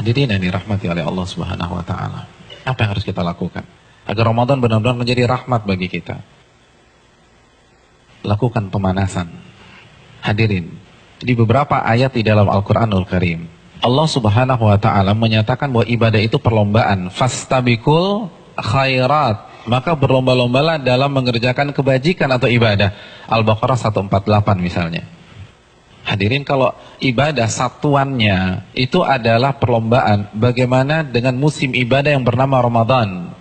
Hadirin yang dirahmati oleh Allah Subhanahu wa taala. Apa yang harus kita lakukan agar Ramadan benar-benar menjadi rahmat bagi kita? Lakukan pemanasan. Hadirin, di beberapa ayat di dalam Al-Qur'anul Karim, Allah Subhanahu wa taala menyatakan bahwa ibadah itu perlombaan. Fastabiqul khairat, maka berlomba-lombalah dalam mengerjakan kebajikan atau ibadah. Al-Baqarah 148 misalnya. Hadirin, kalau ibadah satuannya itu adalah perlombaan, bagaimana dengan musim ibadah yang bernama Ramadan?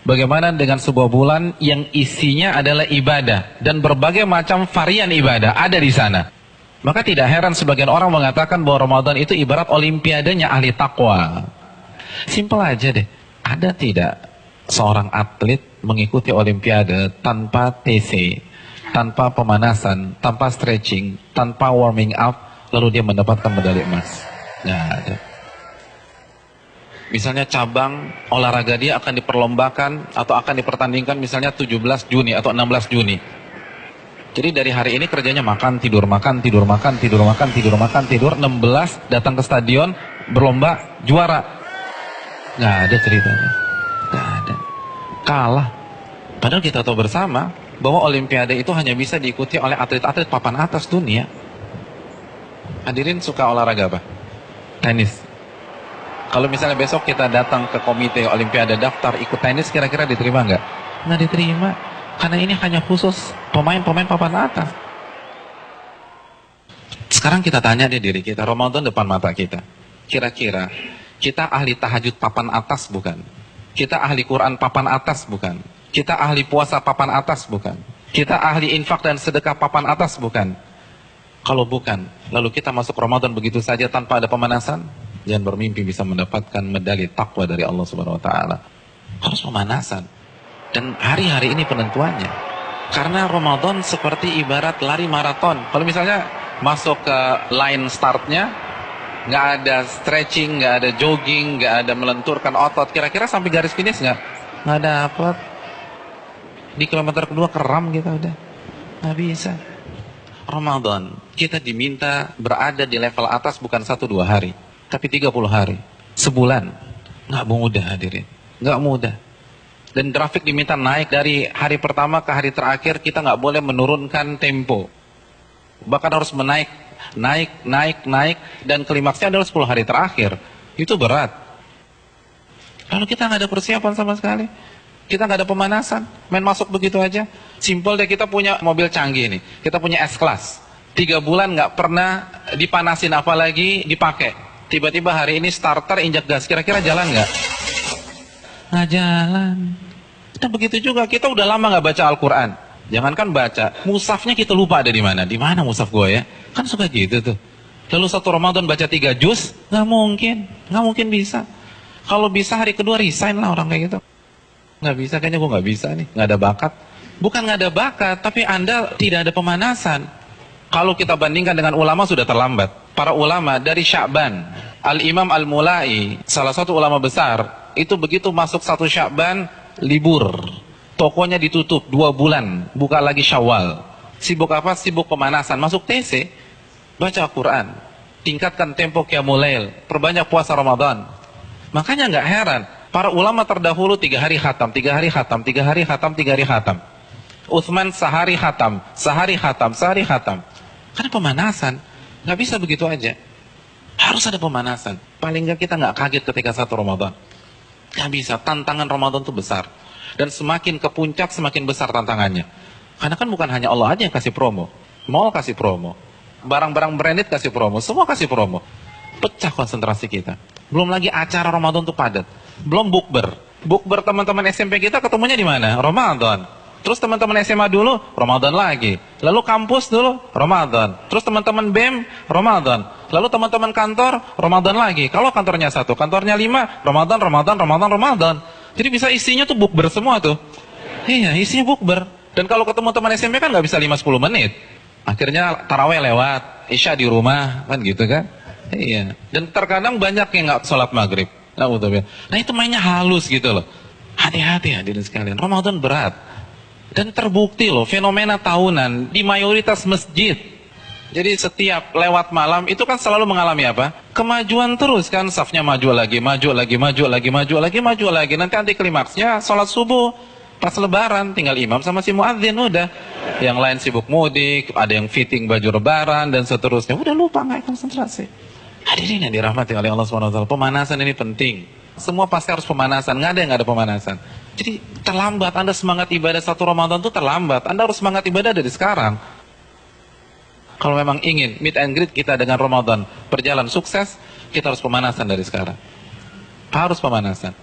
Bagaimana dengan sebuah bulan yang isinya adalah ibadah dan berbagai macam varian ibadah ada di sana? Maka tidak heran sebagian orang mengatakan bahwa Ramadan itu ibarat olimpiadenya ahli takwa. Simpel aja deh. Ada tidak seorang atlet mengikuti olimpiade tanpa TC, tanpa pemanasan, tanpa stretching, tanpa warming up, lalu dia mendapatkan medali emas? Nggak ada. Misalnya cabang olahraga dia akan diperlombakan atau akan dipertandingkan misalnya 17 Juni atau 16 Juni. Jadi dari hari ini kerjanya makan, tidur, makan, tidur, makan, tidur, makan, tidur, makan, tidur. 16 datang ke stadion, berlomba, juara. Nggak ada ceritanya. Nggak ada. Kalah. Padahal kita tahu bersama bahwa olimpiade itu hanya bisa diikuti oleh atlet-atlet papan atas dunia. Hadirin suka olahraga apa? Tenis. Kalau misalnya besok kita datang ke komite olimpiade daftar ikut tenis, kira-kira diterima nggak? Nggak diterima. Karena ini hanya khusus pemain-pemain papan atas. Sekarang kita tanya deh diri kita, Ramadan depan mata kita. Kira-kira kita ahli tahajud papan atas bukan? Kita ahli Quran papan atas bukan? Kita ahli puasa papan atas bukan? Kita ahli infak dan sedekah papan atas bukan? Kalau bukan, lalu kita masuk Ramadan begitu saja tanpa ada pemanasan? Jangan bermimpi bisa mendapatkan medali takwa dari Allah Subhanahu wa taala. Harus pemanasan. Dan hari-hari ini penentuannya. Karena Ramadan seperti ibarat lari maraton. Kalau misalnya masuk ke line startnya, nggak ada stretching, nggak ada jogging, nggak ada melenturkan otot, kira-kira sampai garis finish nggak dapat. Di kilometer kedua keram kita udah, nggak bisa. Ramadan kita diminta berada di level atas bukan 1-2 hari, tapi 30 hari, sebulan. Nggak mudah hadirin, nggak mudah. Dan grafik diminta naik dari hari pertama ke hari terakhir, kita nggak boleh menurunkan tempo. Bahkan harus naik, dan klimaksnya adalah 10 hari terakhir. Itu berat. Lalu kita nggak ada persiapan sama sekali. Kita nggak ada pemanasan, main masuk begitu aja. Simpel deh, kita punya mobil canggih nih, kita punya S-Class. 3 bulan nggak pernah dipanasin apalagi dipakai. Tiba-tiba hari ini starter injak gas, kira-kira jalan nggak? Nggak jalan. Dan begitu juga kita udah lama nggak baca Al-Quran. Jangankan baca, mushafnya kita lupa ada di mana. Di mana mushaf gue ya? Kan suka gitu tuh. Lalu satu Ramadan baca 3 juz, nggak mungkin bisa. Kalau bisa hari kedua resign lah orang kayak gitu. Nggak bisa, kayaknya gue nggak bisa nih, nggak ada bakat. Bukan nggak ada bakat, tapi Anda tidak ada pemanasan. Kalau kita bandingkan dengan ulama sudah terlambat. Para ulama dari Sya'ban, Al-Imam Al-Mulai, salah satu ulama besar, itu begitu masuk 1 Sya'ban, libur. Tokonya ditutup 2 bulan, buka lagi Syawal. Sibuk apa? Sibuk pemanasan. Masuk TC, baca Quran, tingkatkan tempo Qiyamul Lail, perbanyak puasa Ramadan. Makanya nggak heran, para ulama terdahulu 3 hari khatam, 3 hari khatam, 3 hari khatam, 3 hari khatam. Utsman sehari khatam, sehari khatam, sehari khatam. Karena pemanasan, nggak bisa begitu aja. Harus ada pemanasan. Paling nggak kita nggak kaget ketika 1 Ramadan. Nggak bisa, tantangan Ramadan itu besar. Dan semakin ke puncak, semakin besar tantangannya. Karena kan bukan hanya Allah aja yang kasih promo. Mall kasih promo. Barang-barang branded kasih promo. Semua kasih promo. Pecah konsentrasi kita. Belum lagi acara Ramadan itu padat. Belum bukber. Bukber teman-teman SMP kita ketemunya di mana? Ramadan. Terus teman-teman SMA dulu, Ramadan lagi. Lalu kampus dulu, Ramadan. Terus teman-teman BEM, Ramadan. Lalu teman-teman kantor, Ramadan lagi. Kalau kantornya 1, kantornya 5, Ramadan. Jadi bisa isinya tuh bukber semua tuh. Iya, isinya bukber. Dan kalau ketemu teman SMP kan nggak bisa 5-10 menit. Akhirnya taraweh lewat, isya di rumah, kan gitu kan. Iya. Dan terkadang banyak yang nggak sholat maghrib. Nah itu mainnya halus gitu loh. Hati-hati hadirin sekalian, Ramadan berat. Dan terbukti loh, fenomena tahunan di mayoritas masjid. Jadi setiap lewat malam itu kan selalu mengalami apa? Kemajuan terus kan, safnya maju lagi, maju lagi, maju lagi, maju lagi, maju lagi. Nanti anti klimaksnya sholat subuh pas lebaran, tinggal imam sama si muadzin udah. Yang lain sibuk mudik, ada yang fitting baju lebaran dan seterusnya. Udah lupa, nggak konsentrasi. Hadirin yang dirahmati oleh Allah SWT, pemanasan ini penting. Semua pasti harus pemanasan, nggak ada yang nggak ada pemanasan. Jadi terlambat, Anda semangat ibadah satu Ramadan itu terlambat. Anda harus semangat ibadah dari sekarang. Kalau memang ingin meet and greet kita dengan Ramadan berjalan sukses, kita harus pemanasan dari sekarang. Harus pemanasan.